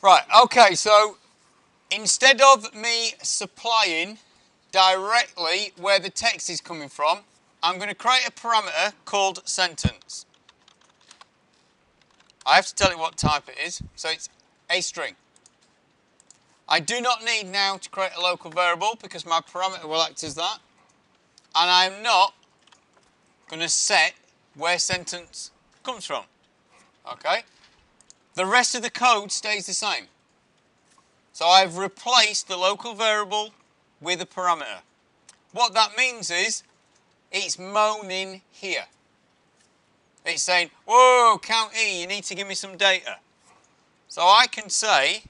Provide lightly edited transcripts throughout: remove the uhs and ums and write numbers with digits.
Right, okay, so instead of me supplying directly where the text is coming from, I'm going to create a parameter called sentence. I have to tell it what type it is, so it's a string. I do not need now to create a local variable because my parameter will act as that. And I'm not going to set where sentence comes from. Okay? The rest of the code stays the same. So I've replaced the local variable with a parameter. What that means is it's moaning here. It's saying, whoa, count E, you need to give me some data. So I can say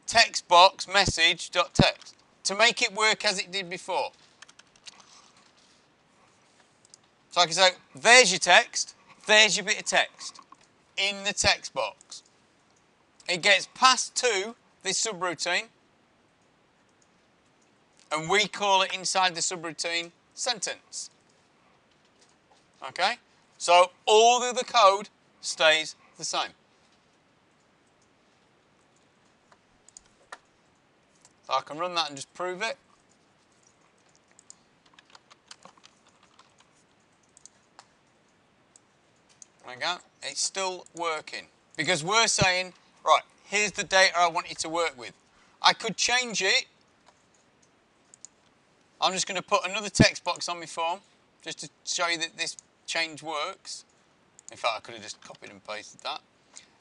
textbox message.text to make it work as it did before. So I can say, there's your text, there's your bit of text in the text box. It gets passed to this subroutine, and we call it inside the subroutine sentence. Okay? So all of the code stays the same. So I can run that and just prove it. There we go. It's still working. Because we're saying, right, here's the data I want you to work with. I could change it. I'm just going to put another text box on my form, just to show you that this change works. In fact, I could have just copied and pasted that.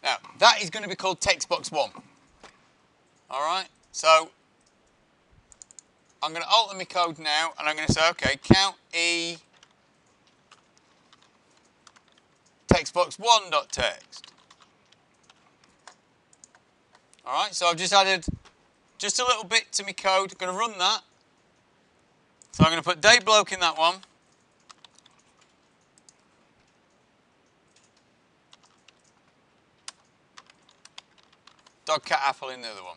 Now, that is going to be called textbox 1. Alright, so I'm going to alter my code now, and I'm going to say, okay, count E textbox1.text. Alright, so I've just added just a little bit to my code. I'm going to run that. So I'm going to put date bloke in that one. Dog, cat, apple in the other one.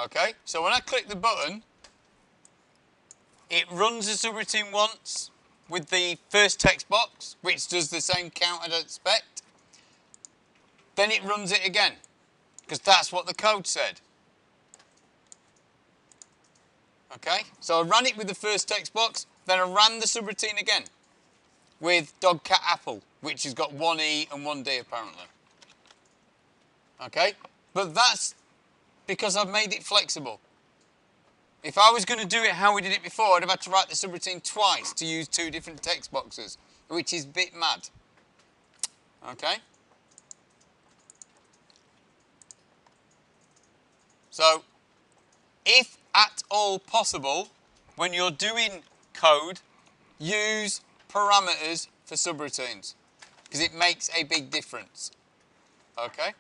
Okay, so when I click the button, it runs the subroutine once with the first text box, which does the same count I'd expect. Then it runs it again, because that's what the code said. Okay, so I ran it with the first text box, then I ran the subroutine again with dog, cat, apple, which has got one E and one D apparently. Okay, but that's because I've made it flexible. If I was going to do it how we did it before, I'd have had to write the subroutine twice to use two different text boxes, which is a bit mad. Okay? So, if at all possible, when you're doing code, use parameters for subroutines, because it makes a big difference. Okay?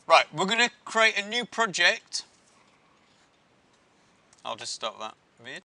Right, we're going to create a new project. I'll just stop that vid.